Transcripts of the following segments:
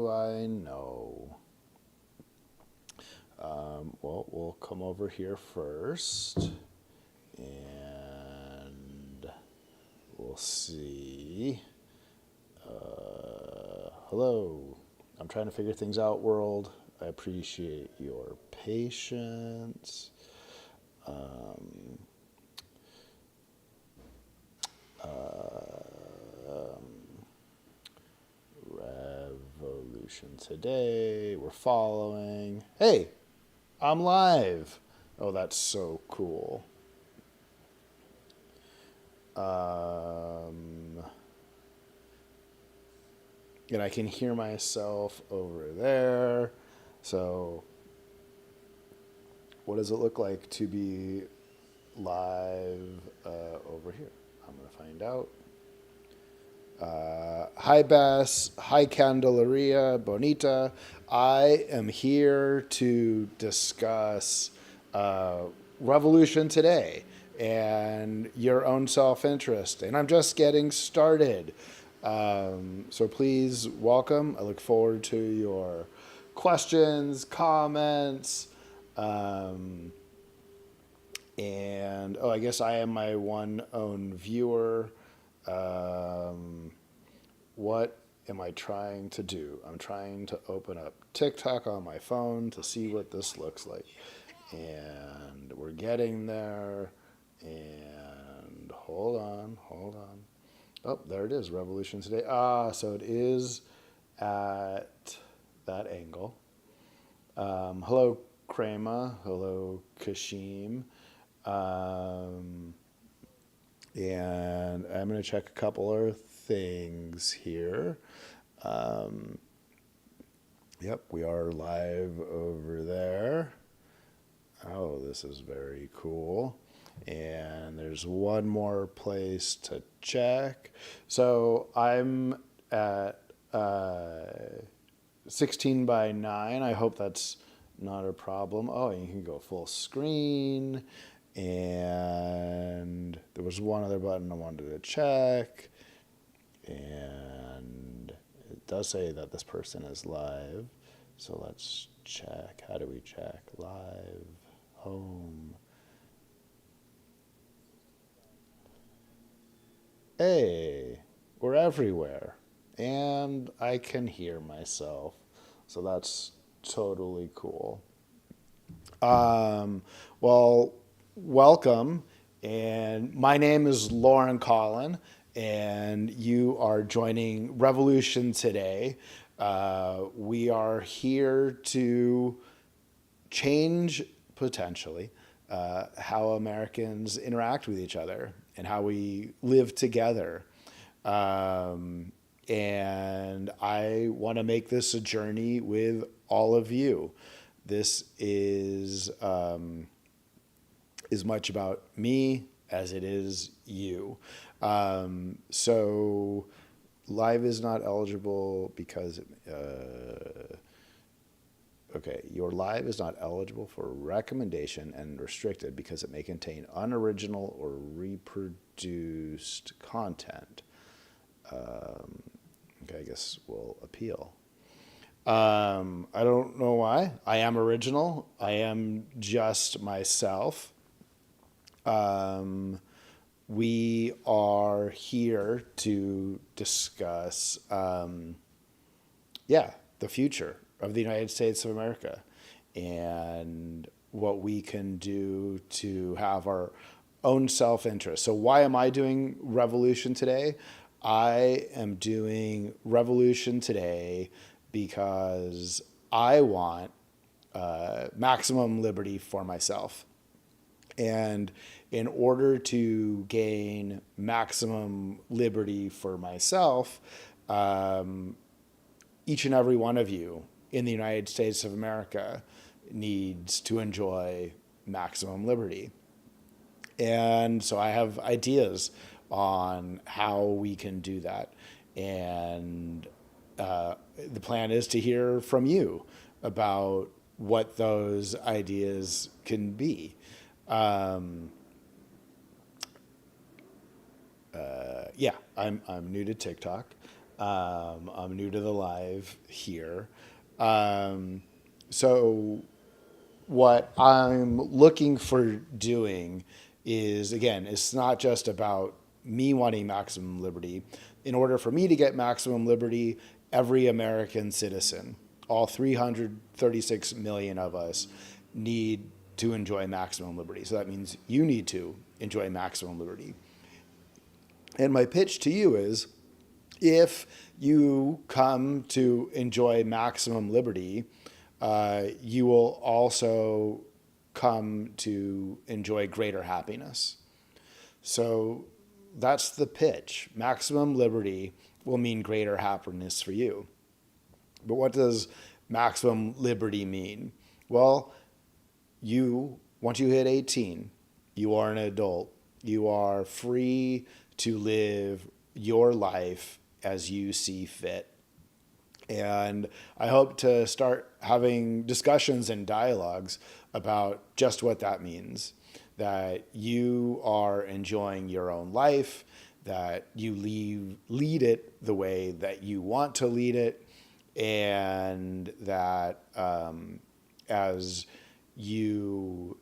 do I know? Well, we'll come over here first and we'll see. Hello. I'm trying to figure things out, world. I appreciate your patience. Um, Revolution today. We're following. Hey, I'm live. Oh, that's so cool. Um, and I can hear myself over there. So, what does it look like to be live over here? I'm going to find out. Hi, Bess. Hi, Candelaria Bonita. I am here to discuss Revolution today and your own self interest. And I'm just getting started. So please welcome. I look forward to your questions, comments. Um, and I guess I am my one own viewer. What am I trying to do? I'm trying to open up TikTok on my phone to see what this looks like. And we're getting there. And hold on, hold on. Oh, there it is, Revolution today. So it is at that angle. Hello, Krema. Hello, Kashim. Um, and I'm going to check a couple of things here. Um, yep, we are live over there. Oh, this is very cool. And there's one more place to check. So I'm at 16 by 9. I hope that's not a problem. Oh, you can go full screen. And there was one other button I wanted to check. And it does say that this person is live. So let's check. How do we check? Live, home. Hey, we're everywhere. And I can hear myself. So that's totally cool. Um, well, welcome. And my name is Lauren Collin, and you are joining Revolution today. We are here to change potentially how Americans interact with each other and how we live together. And I want to make this a journey with all of you. This is as much about me as it is you. So live is not eligible because okay, your live is not eligible for recommendation and restricted because it may contain unoriginal or reproduced content. Okay, I guess we'll appeal. I don't know why. I am original. I am just myself. We are here to discuss, the future of the United States of America and what we can do to have our own self interest. So, why am I doing Revolution today? I am doing Revolution today because I want maximum liberty for myself. And in order to gain maximum liberty for myself, each and every one of you in the United States of America needs to enjoy maximum liberty. And so I have ideas on how we can do that. And the plan is to hear from you about what those ideas can be. I'm new to TikTok. I'm new to the live here. So what I'm looking for doing is, again, it's not just about me wanting maximum liberty. In order for me to get maximum liberty, every American citizen, all 336 million of us, need to enjoy maximum liberty. So that means you need to enjoy maximum liberty. And my pitch to you is, if you come to enjoy maximum liberty, you will also come to enjoy greater happiness. So that's the pitch. Maximum liberty will mean greater happiness for you. But what does maximum liberty mean? Well, once you hit 18, you are an adult. You are free to live your life as you see fit. And I hope to start having discussions and dialogues about just what that means. That you are enjoying your own life, that you lead it the way that you want to lead it, and that as you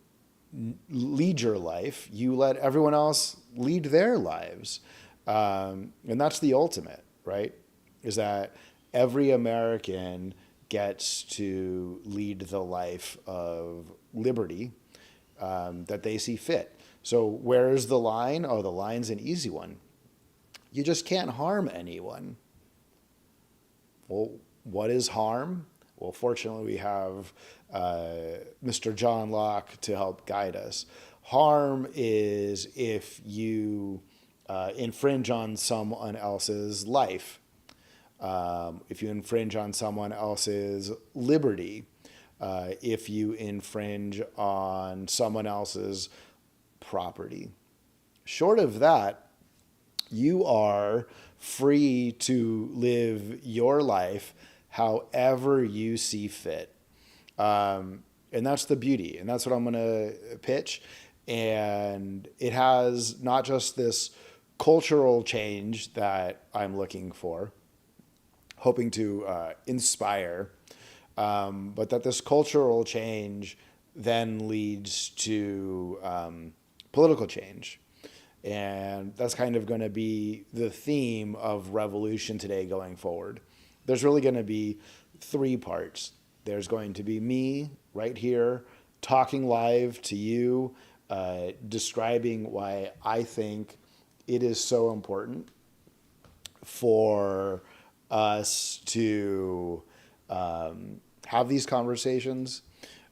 lead your life, you let everyone else lead their lives. And that's the ultimate, right? Is that every American gets to lead the life of liberty that they see fit. So where is the line? Oh, the line's an easy one. You just can't harm anyone. Well, what is harm? Well, fortunately, we have Mr. John Locke to help guide us. Harm is if you infringe on someone else's life, if you infringe on someone else's liberty, if you infringe on someone else's property. Short of that, you are free to live your life however you see fit. And that's the beauty. And that's what I'm going to pitch. And it has not just this cultural change that I'm looking for, hoping to inspire, but that this cultural change then leads to political change. And that's kind of going to be the theme of Revolution Today going forward. There's really going to be three parts. There's going to be me right here talking live to you, describing why I think it is so important for us to have these conversations,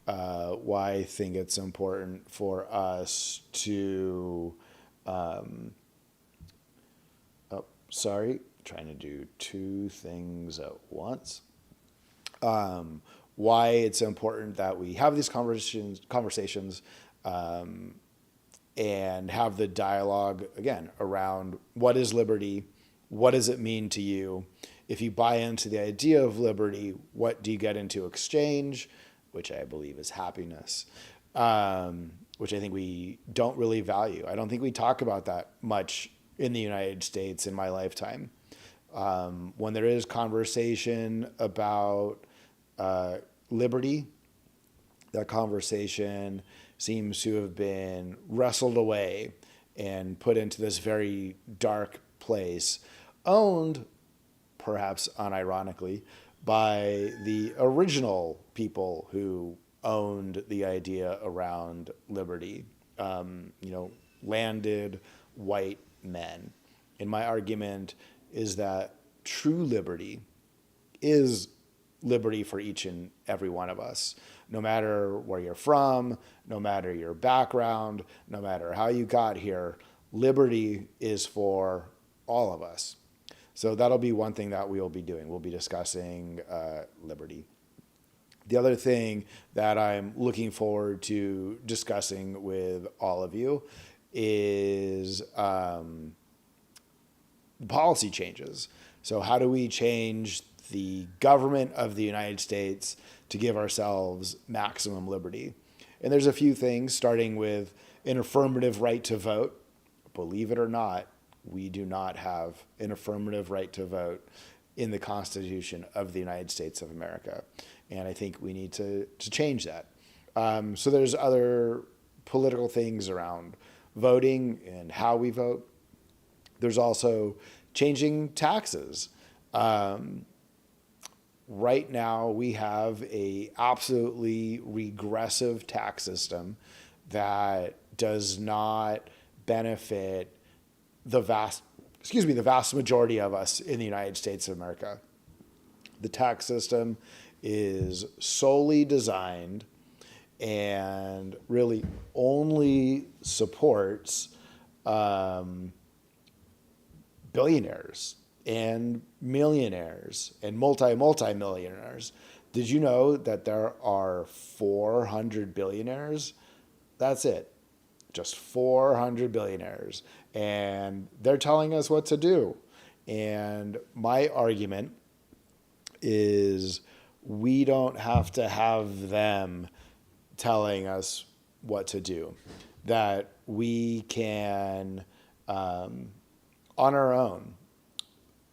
why I think it's important for us to, trying to do two things at once. Why it's important that we have these conversations and have the dialogue, again, around what is liberty, what does it mean to you? If you buy into the idea of liberty, what do you get into exchange, which I believe is happiness, which I think we don't really value. I don't think we talk about that much in the United States in my lifetime. When there is conversation about liberty, that conversation seems to have been wrestled away and put into this very dark place, owned, perhaps unironically, by the original people who owned the idea around liberty, landed white men. And my argument is that true liberty is liberty for each and every one of us, no matter where you're from, no matter your background, no matter how you got here. Liberty is for all of us. So that'll be one thing that we will be doing. We'll be discussing liberty. The other thing that I'm looking forward to discussing with all of you is policy changes. So how do we change the government of the United States to give ourselves maximum liberty? And there's a few things, starting with an affirmative right to vote. Believe it or not, we do not have an affirmative right to vote in the Constitution of the United States of America. And I think we need to change that. So there's other political things around voting and how we vote. There's also changing taxes. Right now, we have a absolutely regressive tax system that does not benefit the vast majority of us in the United States of America. The tax system is solely designed and really only supports billionaires and millionaires and multi-millionaires. Did you know that there are 400 billionaires? That's it. Just 400 billionaires. And they're telling us what to do. And my argument is we don't have to have them telling us what to do. That we can, on our own,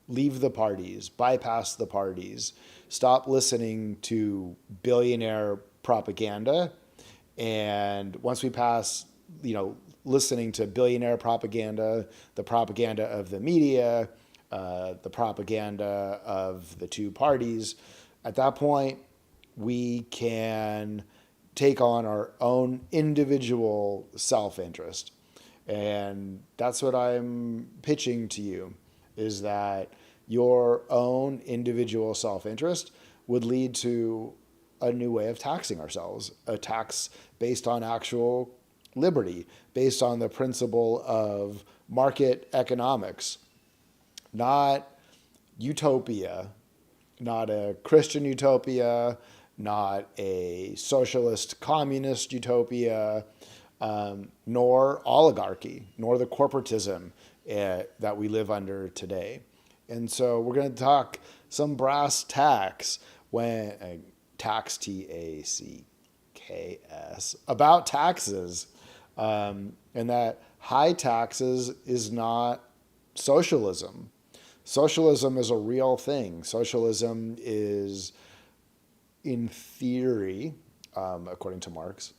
leave the parties, bypass the parties, stop listening to billionaire propaganda. And once we pass, listening to billionaire propaganda, the propaganda of the media, the propaganda of the two parties, at that point, we can take on our own individual self-interest. And that's what I'm pitching to you, is that your own individual self-interest would lead to a new way of taxing ourselves, a tax based on actual liberty, based on the principle of market economics, not utopia, not a Christian utopia, not a socialist communist utopia, nor oligarchy, nor the corporatism that we live under today. And so we're going to talk some brass tacks tax, TACKS, about taxes, and that high taxes is not socialism. Socialism is a real thing. Socialism is, in theory, according to Marx,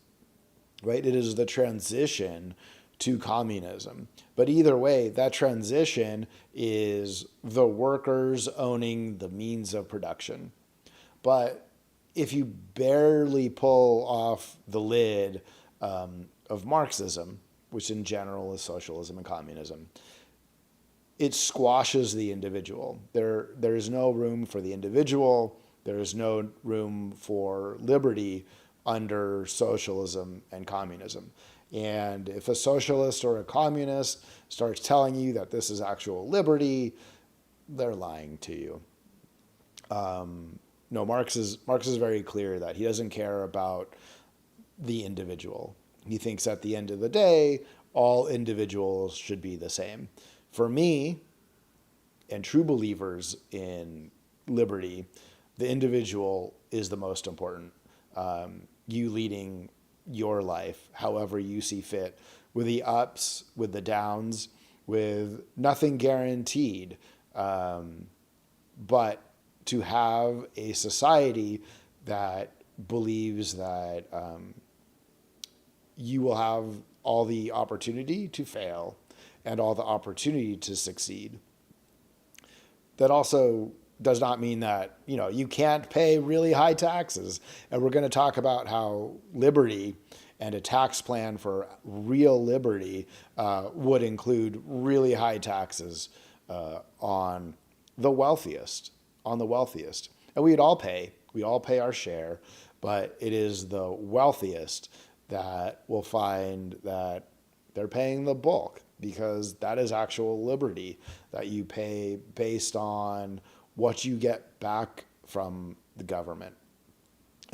right? It is the transition to communism. But either way, that transition is the workers owning the means of production. But if you barely pull off the lid of Marxism, which in general is socialism and communism, it squashes the individual. There is no room for the individual. There is no room for liberty under socialism and communism. And if a socialist or a communist starts telling you that this is actual liberty, they're lying to you. No, Marx is very clear that he doesn't care about the individual. He thinks at the end of the day, all individuals should be the same. For me, and true believers in liberty, the individual is the most important. You leading your life however you see fit, with the ups, with the downs, with nothing guaranteed. But to have a society that believes that you will have all the opportunity to fail and all the opportunity to succeed. That also does not mean that, you can't pay really high taxes. And we're going to talk about how liberty and a tax plan for real liberty would include really high taxes on the wealthiest. And we all pay our share, but it is the wealthiest that will find that they're paying the bulk, because that is actual liberty, that you pay based on what you get back from the government.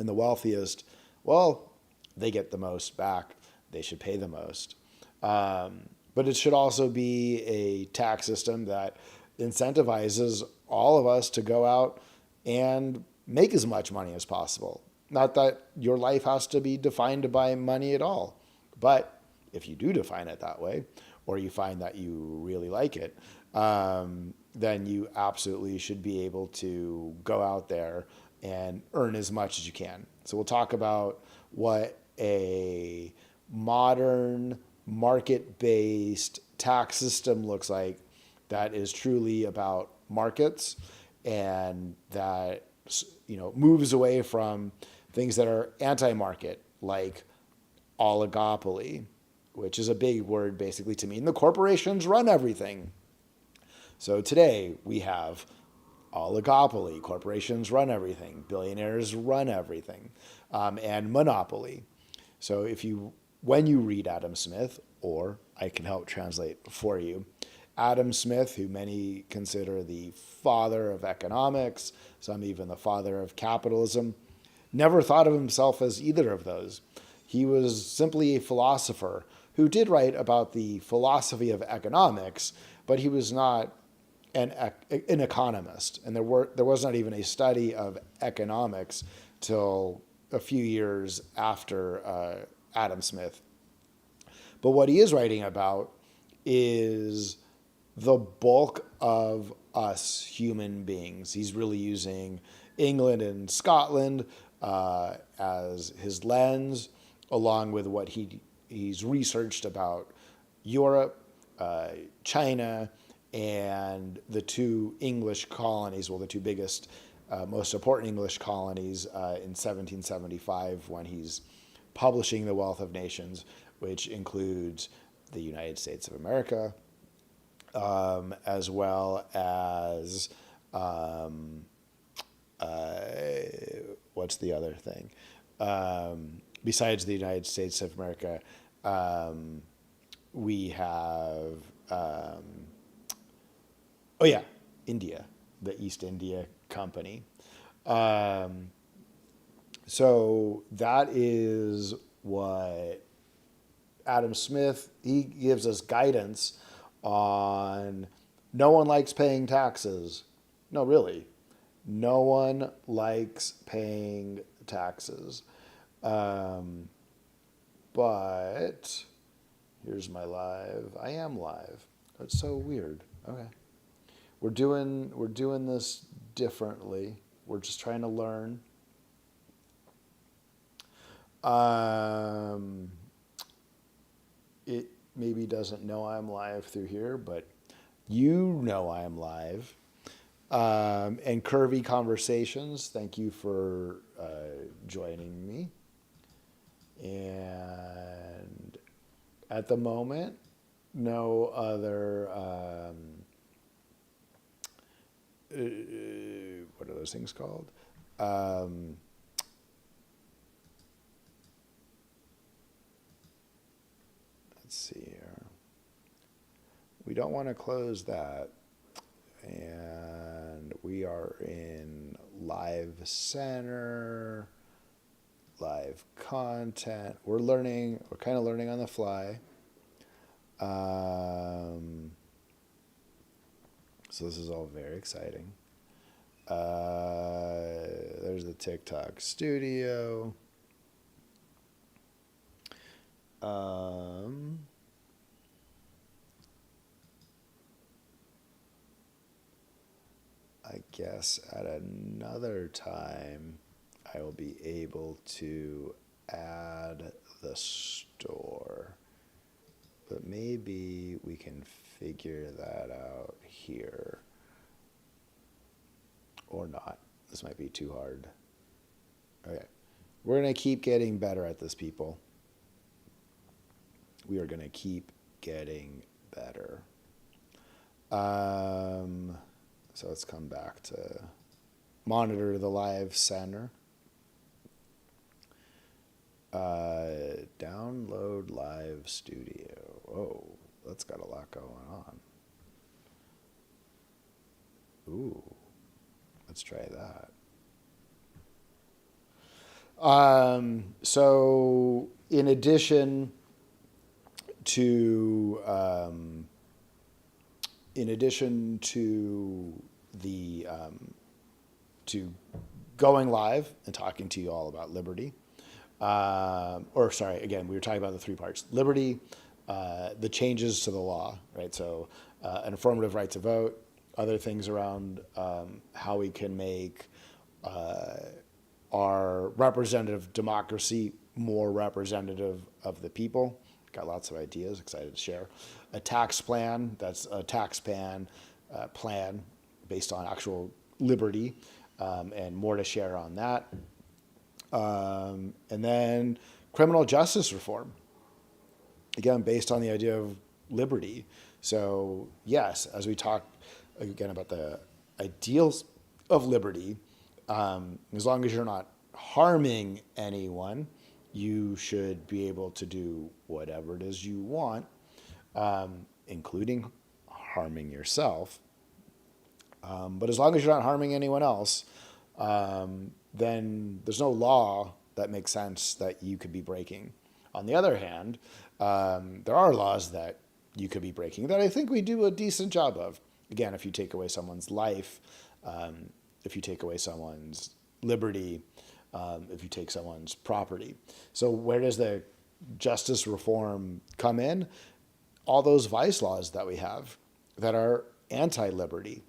And the wealthiest, well, they get the most back. They should pay the most. But it should also be a tax system that incentivizes all of us to go out and make as much money as possible. Not that your life has to be defined by money at all, but if you do define it that way, or you find that you really like it, then you absolutely should be able to go out there and earn as much as you can. So we'll talk about what a modern market-based tax system looks like that is truly about markets and that moves away from things that are anti-market like oligopoly, which is a big word basically to mean the corporations run everything. So today we have oligopoly, corporations run everything, billionaires run everything, and monopoly. So when you read Adam Smith, or I can help translate for you, Adam Smith, who many consider the father of economics, some even the father of capitalism, never thought of himself as either of those. He was simply a philosopher who did write about the philosophy of economics, but he was not an economist. And there was not even a study of economics till a few years after Adam Smith. But what he is writing about is the bulk of us human beings. He's really using England and Scotland as his lens, along with what he's researched about Europe, China, and the two English colonies, well, the two biggest, most important English colonies in 1775 when he's publishing The Wealth of Nations, which includes the United States of America, as well as, what's the other thing? Besides the United States of America, we have, India, the East India Company. So that is what Adam Smith, he gives us guidance on no one likes paying taxes. No, really. No one likes paying taxes. But here's my live. I am live. That's so weird. Okay. We're doing this differently. We're just trying to learn. It maybe doesn't know I'm live through here, but you know I am live. And Curvy Conversations, thank you for joining me. And at the moment, no other, what are those things called? Let's see here. We don't want to close that. And we are in Live Center, live content. We're kind of learning on the fly. So this is all very exciting. There's the TikTok studio. I guess at another time I will be able to add the store. But maybe we can figure that out here. Or not. This might be too hard. Okay. We're going to keep getting better at this, people. We are going to keep getting better. So let's come back to monitor the Live Center. Download Live Studio. Oh, that's got a lot going on. Ooh, let's try that. So in addition to the to going live and talking to you all about liberty, we were talking about the three parts: liberty, the changes to the law, right? So an affirmative right to vote, other things around how we can make our representative democracy more representative of the people. Got lots of ideas, excited to share. A tax plan, that's a tax plan based on actual liberty, and more to share on that. And then criminal justice reform, again, based on the idea of liberty. So yes, as we talk again about the ideals of liberty, as long as you're not harming anyone, you should be able to do whatever it is you want, including harming yourself. But as long as you're not harming anyone else, then there's no law that makes sense that you could be breaking. On the other hand, there are laws that you could be breaking that I think we do a decent job of. Again, if you take away someone's life, if you take away someone's liberty, if you take someone's property. So where does the justice reform come in? All those vice laws that we have that are anti-liberty,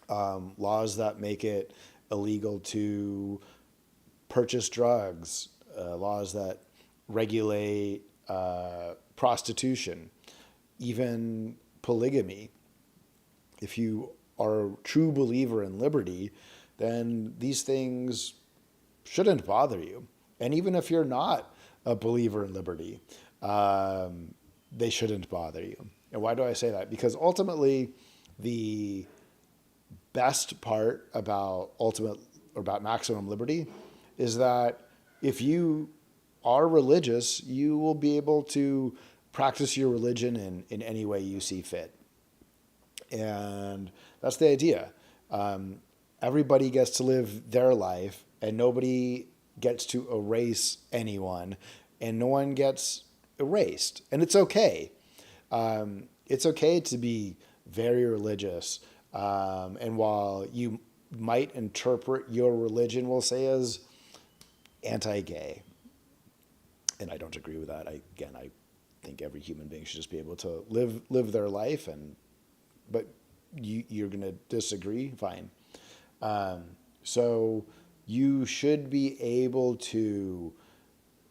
laws that make it illegal to purchase drugs, laws that regulate prostitution, even polygamy. If you are a true believer in liberty, then these things shouldn't bother you. And even if you're not a believer in liberty, they shouldn't bother you. And why do I say that? Because ultimately, the best part about maximum liberty is that if you are religious, you will be able to practice your religion in any way you see fit. And that's the idea. Everybody gets to live their life, and nobody gets to erase anyone, and no one gets erased. And it's okay. It's okay to be very religious. And while you might interpret your religion, we'll say, as anti-gay, and I don't agree with that. I think every human being should just be able to live their life, but you're going to disagree, fine. So you should be able to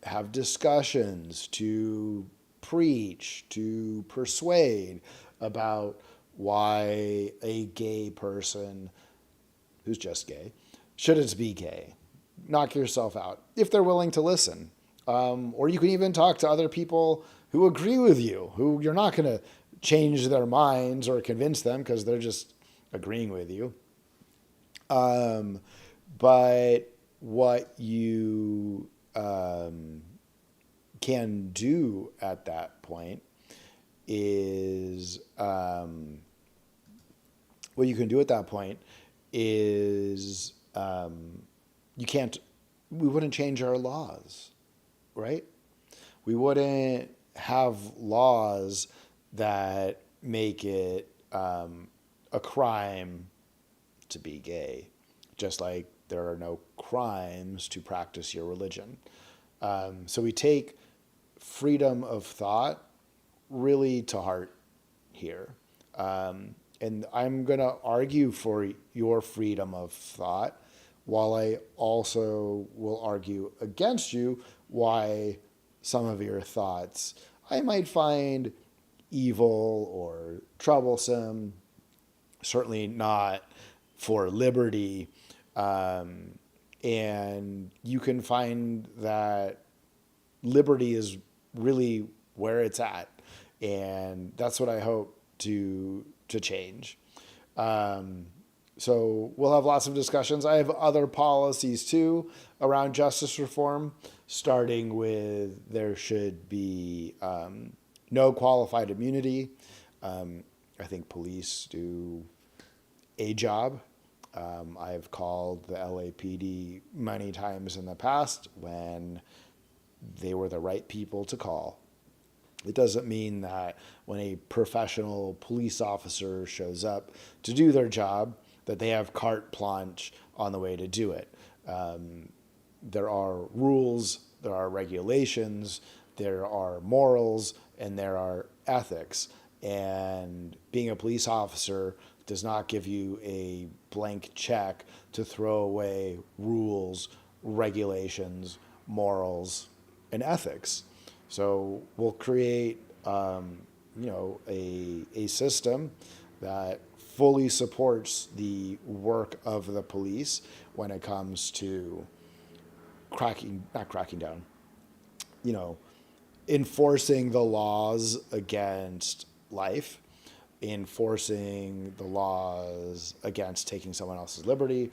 have discussions, to preach, to persuade about why a gay person who's just gay shouldn't be gay. Knock yourself out if they're willing to listen. Or you can even talk to other people who agree with you, who you're not going to change their minds or convince them because they're just agreeing with you. But what you can do at that point is we wouldn't change our laws, right? We wouldn't have laws that make it a crime to be gay, just like there are no crimes to practice your religion. So we take freedom of thought really to heart here. And I'm going to argue for your freedom of thought, while I also will argue against you why some of your thoughts I might find evil or troublesome, certainly not for liberty. And you can find that liberty is really where it's at. And that's what I hope to change. So we'll have lots of discussions. I have other policies too around justice reform, starting with there should be no qualified immunity. I think police do a job. I've called the LAPD many times in the past when they were the right people to call. It doesn't mean that when a professional police officer shows up to do their job, that they have carte blanche on the way to do it. There are rules, there are regulations, there are morals, and there are ethics. And being a police officer does not give you a blank check to throw away rules, regulations, morals, and ethics. So we'll create, a system that fully supports the work of the police when it comes to not cracking down, you know, enforcing the laws against life, enforcing the laws against taking someone else's liberty,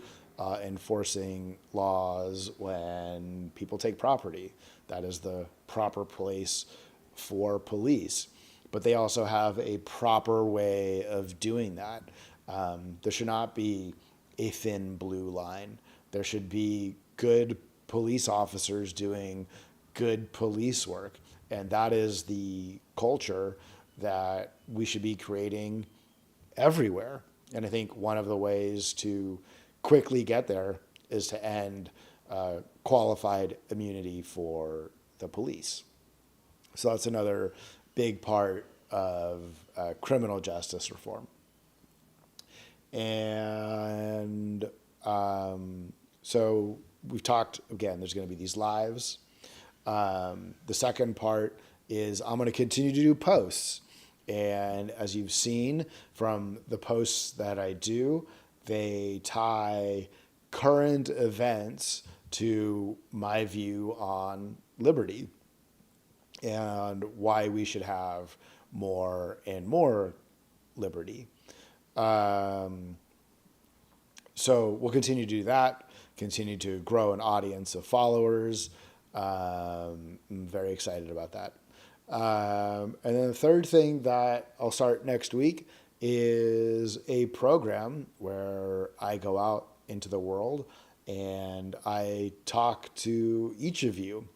enforcing laws when people take property. That is the proper place for police. But they also have a proper way of doing that. There should not be a thin blue line. There should be good police officers doing good police work. And that is the culture that we should be creating everywhere. And I think one of the ways to quickly get there is to end qualified immunity for the police. So that's another big part of criminal justice reform. And so we've talked, again, there's going to be these lives. The second part is I'm going to continue to do posts. And as you've seen from the posts that I do, they tie current events to my view on liberty and why we should have more and more liberty. So we'll continue to do that, continue to grow an audience of followers. I'm very excited about that. And then the third thing that I'll start next week is a program where I go out into the world and I talk to each of you,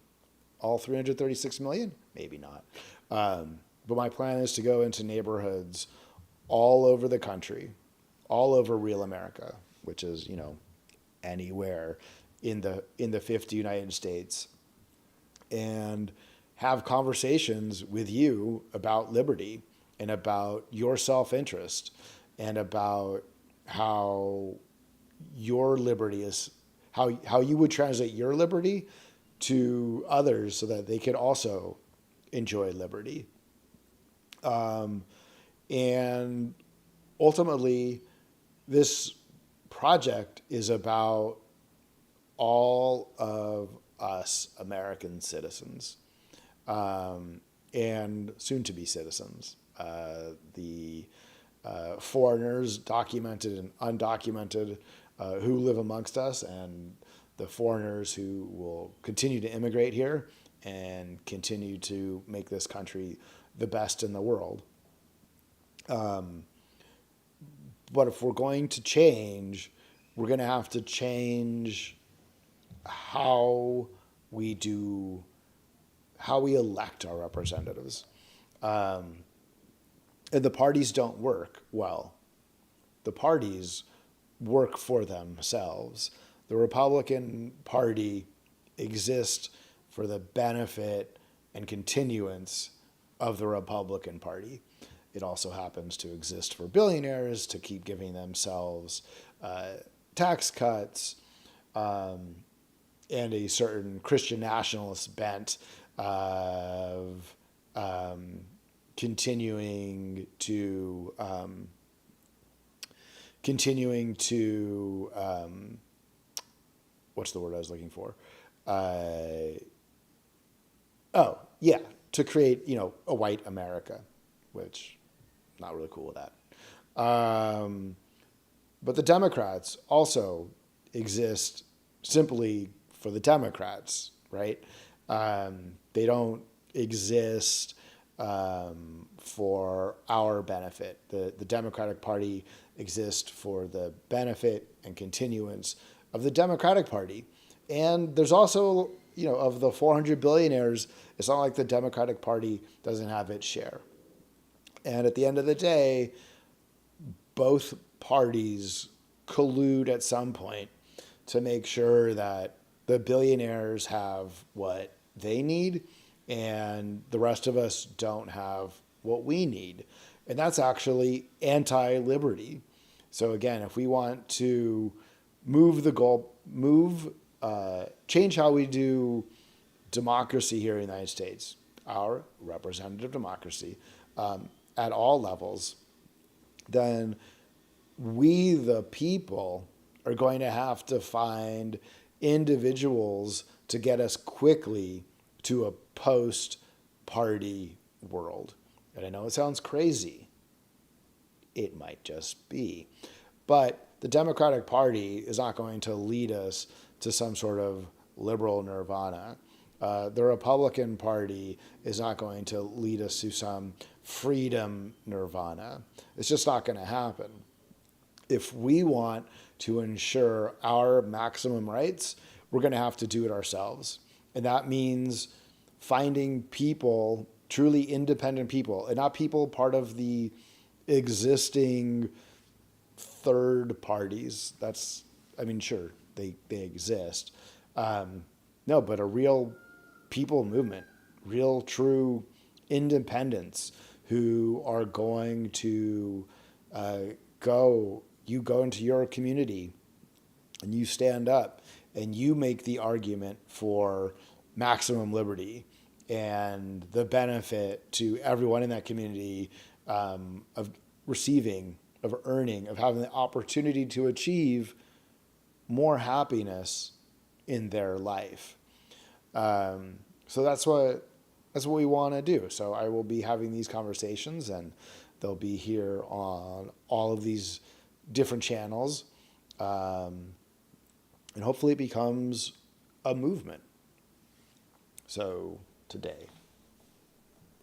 all 336 million, maybe not. But my plan is to go into neighborhoods all over the country, all over real America, which is, anywhere in the 50 United States, and have conversations with you about liberty and about your self-interest and about how your liberty is, how you would translate your liberty to others so that they could also enjoy liberty. And ultimately, this project is about all of us American citizens and soon-to-be citizens. The foreigners, documented and undocumented, who live amongst us, and the foreigners who will continue to immigrate here and continue to make this country the best in the world. But if we're going to change, we're going to have to change how we elect our representatives. And the parties don't work well. The parties work for themselves. The Republican Party exists for the benefit and continuance of the Republican Party. It also happens to exist for billionaires to keep giving themselves tax cuts and a certain Christian nationalist bent of continuing to what's the word I was looking for? To create, a white America, which I'm not really cool with that. But the Democrats also exist simply for the Democrats, right? They don't exist for our benefit. The Democratic Party exists for the benefit and continuance of the Democratic Party. And there's also, of the 400 billionaires, it's not like the Democratic Party doesn't have its share. And at the end of the day, both parties collude at some point to make sure that the billionaires have what they need and the rest of us don't have what we need. And that's actually anti-liberty. So again, if we want to change how we do democracy here in the United States, our representative democracy, at all levels, then we, the people, are going to have to find individuals to get us quickly to a post-party world. And I know it sounds crazy. It might just be. But the Democratic Party is not going to lead us to some sort of liberal nirvana. The Republican Party is not going to lead us to some freedom nirvana. It's just not going to happen. If we want to ensure our maximum rights, we're going to have to do it ourselves. And that means finding people, truly independent people, and not people part of the existing third parties. Sure, they exist. No, but a real people movement, real true independents who are going to go into your community and you stand up and you make the argument for maximum liberty and the benefit to everyone in that community of receiving, of earning, of having the opportunity to achieve more happiness in their life. So that's what we want to do. So I will be having these conversations, and they'll be here on all of these different channels, and hopefully it becomes a movement. So today,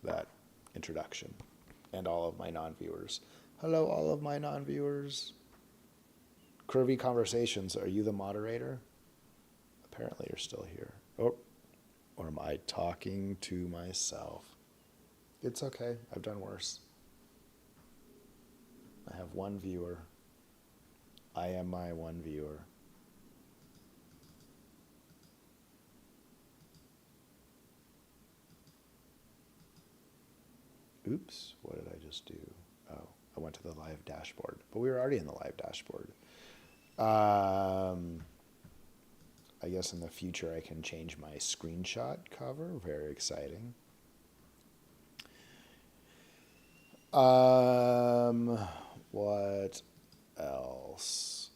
that introduction, and all of my non-viewers. Hello, all of my non-viewers. Curvy Conversations, are you the moderator? Apparently you're still here. Oh, or am I talking to myself? It's okay, I've done worse. I have one viewer. I am my one viewer. Oops, what did I just do? Oh, I went to the live dashboard, but we were already in the live dashboard. I guess in the future I can change my screenshot cover. Very exciting. What else?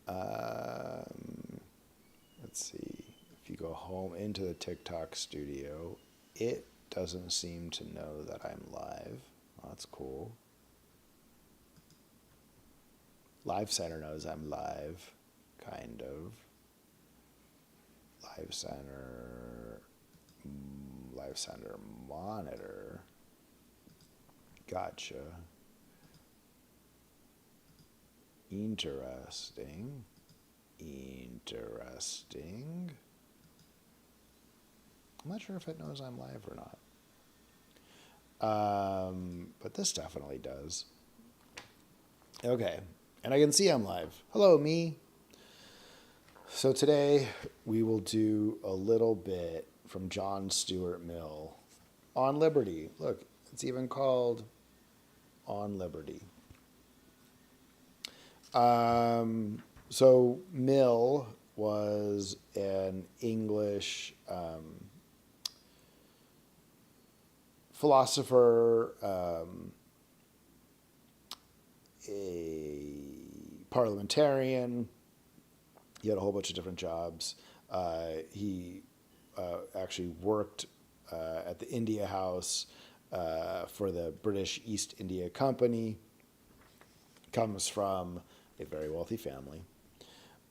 Let's see. If you go home into the TikTok studio, it doesn't seem to know that I'm live. Oh, that's cool. Live Center knows I'm live, kind of. Live Center monitor. Gotcha. Interesting. I'm not sure if it knows I'm live or not. But this definitely does. Okay. And I can see I'm live. Hello, me. So today we will do a little bit from John Stuart Mill on liberty. Look, it's even called On Liberty. So Mill was an English philosopher, a parliamentarian. He had a whole bunch of different jobs. He actually worked at the India House for the British East India Company. Comes from a very wealthy family.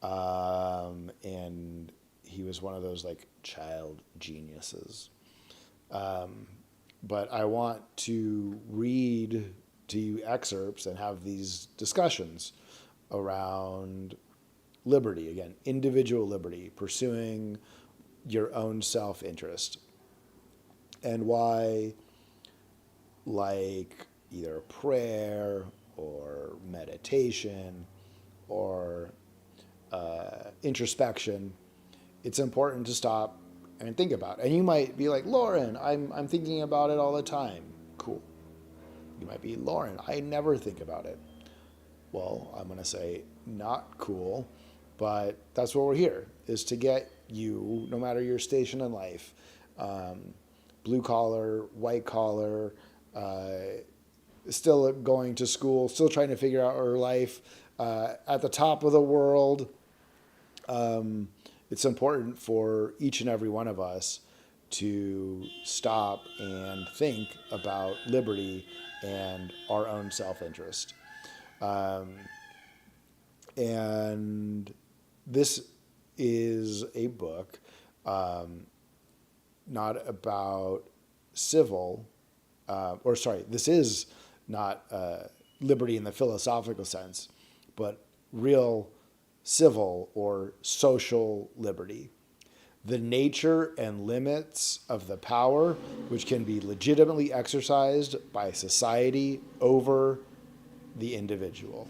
And he was one of those like child geniuses. But I want to read to you excerpts and have these discussions around liberty, again, individual liberty, pursuing your own self-interest, and why, like either prayer or meditation or introspection, it's important to stop and think about it. And you might be like, Lauren, I'm thinking about it all the time. Cool. You might be, Lauren, I never think about it. well, I'm going to say not cool, but that's what we're here, is to get you, no matter your station in life, blue collar, white collar, still going to school, still trying to figure out our life, at the top of the world. It's important for each and every one of us to stop and think about liberty and our own self-interest. Um, and this is a book, not about civil, this is not liberty in the philosophical sense, but real civil or social liberty. The nature and limits of the power which can be legitimately exercised by society over the individual.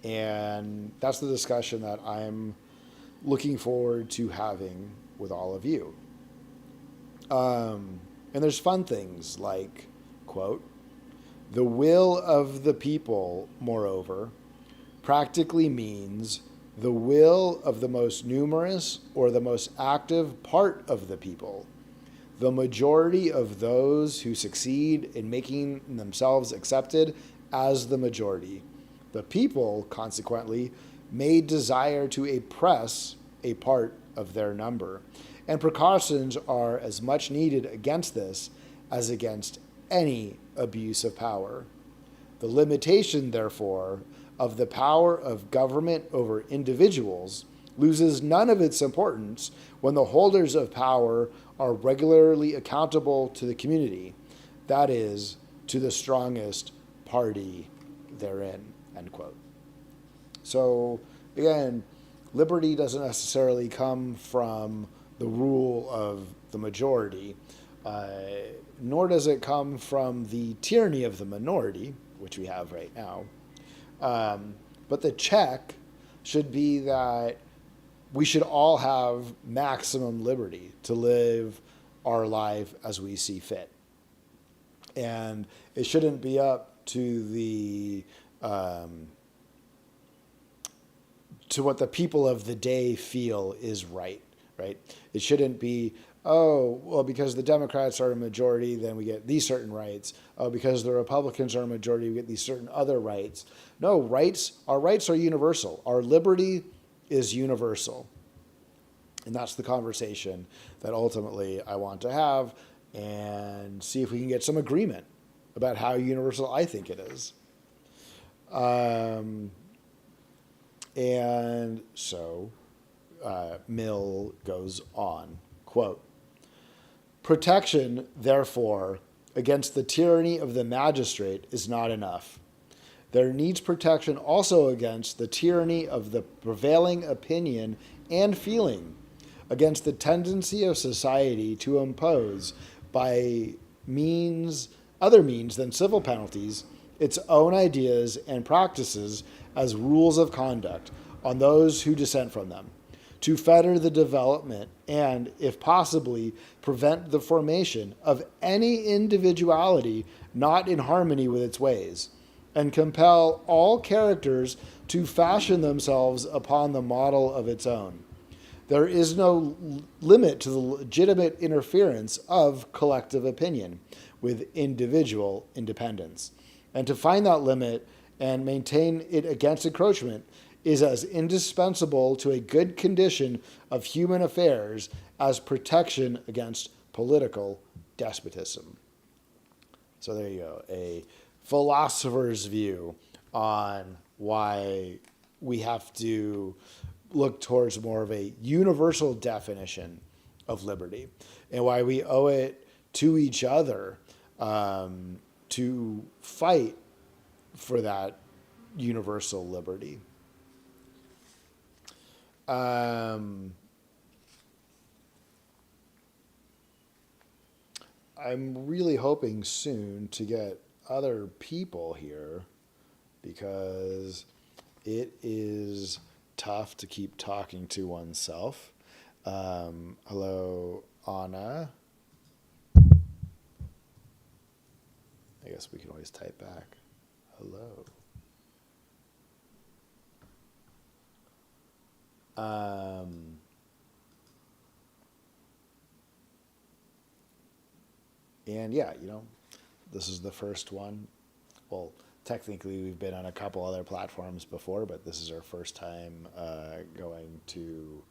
And that's the discussion that I'm looking forward to having with all of you. And there's fun things like, quote, the will of the people, moreover, practically means the will of the most numerous or the most active part of the people, the majority of those who succeed in making themselves accepted as the majority. The people, consequently, may desire to oppress a part of their number, and precautions are as much needed against this as against any abuse of power. The limitation, therefore, of the power of government over individuals loses none of its importance when the holders of power are regularly accountable to the community, that is, to the strongest party therein, end quote. So, again, liberty doesn't necessarily come from the rule of the majority, nor does it come from the tyranny of the minority, which we have right now. But the check should be that we should all have maximum liberty to live our life as we see fit. And it shouldn't be up to the to what the people of the day feel is right? It shouldn't be, oh, well, because the Democrats are a majority, then we get these certain rights. Oh, because the Republicans are a majority, we get these certain other rights. No, our rights are universal. Our liberty is universal. And that's the conversation that ultimately I want to have, and see if we can get some agreement about how universal I think it is. And so Mill goes on, quote, protection, therefore, against the tyranny of the magistrate is not enough. There needs protection also against the tyranny of the prevailing opinion and feeling, against the tendency of society to impose by other means than civil penalties, its own ideas and practices as rules of conduct on those who dissent from them, to fetter the development and, if possibly, prevent the formation of any individuality not in harmony with its ways, and compel all characters to fashion themselves upon the model of its own. There is no limit to the legitimate interference of collective opinion with individual independence. And to find that limit and maintain it against encroachment is as indispensable to a good condition of human affairs as protection against political despotism. So there you go, a philosopher's view on why we have to look towards more of a universal definition of liberty, and why we owe it to each other to fight for that universal liberty. I'm really hoping soon to get other people here, because it is tough to keep talking to oneself. Hello, Anna. I guess we can always type back. Hello. Um, and yeah, this is the first one. Well, technically, we've been on a couple other platforms before, but this is our first time going to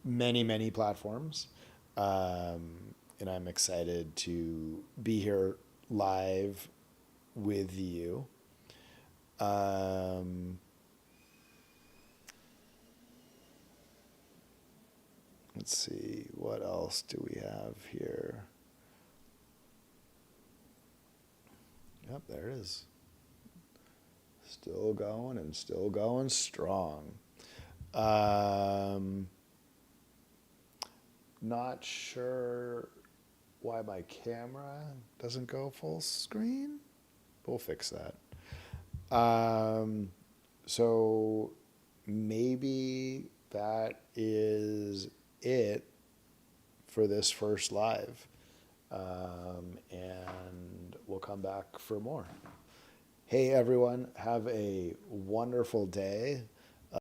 many, many platforms. And I'm excited to be here live with you. Um, let's see, what else do we have here? Yep, there it is. Still going and still going strong. Um, Not sure why my camera doesn't go full screen. We'll fix that. So maybe that is it for this first live. And we'll come back for more. Hey everyone, have a wonderful day.